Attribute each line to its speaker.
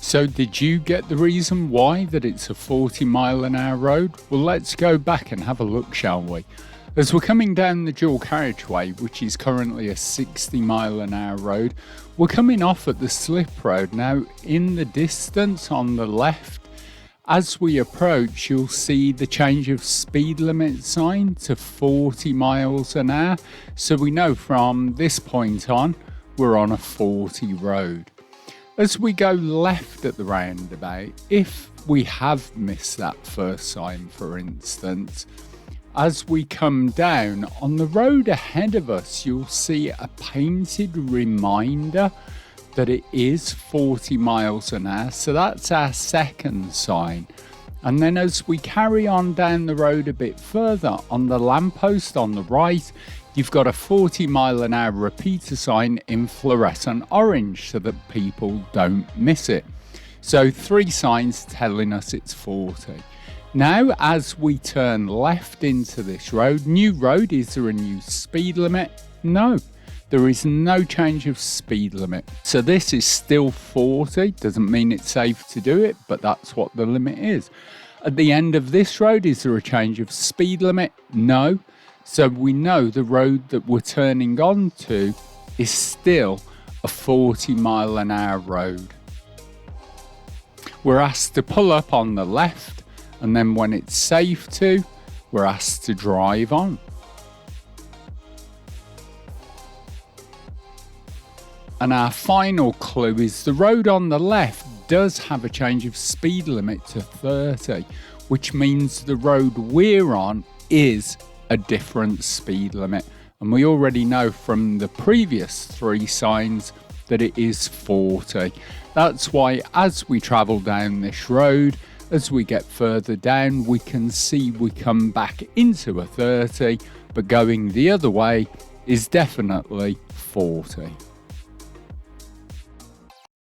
Speaker 1: So did you get the reason why that it's a 40-mile-an-hour road? Well, let's go back and have a look, shall we? As we're coming down the dual carriageway, which is currently a 60-mile-an-hour road, we're coming off at the slip road. Now, in the distance on the left, as we approach, you'll see the change of speed limit sign to 40 miles an hour. So we know from this point on, we're on a 40 road. As we go left at the roundabout, if we have missed that first sign, for instance, as we come down on the road ahead of us, you'll see a painted reminder that it is 40 miles an hour. So that's our second sign. And then as we carry on down the road a bit further, on the lamppost on the right, you've got a 40-mile-an-hour repeater sign in fluorescent orange so that people don't miss it. So 3 signs telling us it's 40. Now, as we turn left into this road, new road, is there a new speed limit? No, there is no change of speed limit. So this is still 40, doesn't mean it's safe to do it, but that's what the limit is. At the end of this road, is there a change of speed limit? No. So we know the road that we're turning onto is still a 40-mile-an-hour road. We're asked to pull up on the left, and then when it's safe to, we're asked to drive on. And our final clue is the road on the left does have a change of speed limit to 30, which means the road we're on is a different speed limit. And we already know from the previous 3 signs that it is 40. That's why as we travel down this road, as we get further down, we can see we come back into a 30, but going the other way is definitely 40.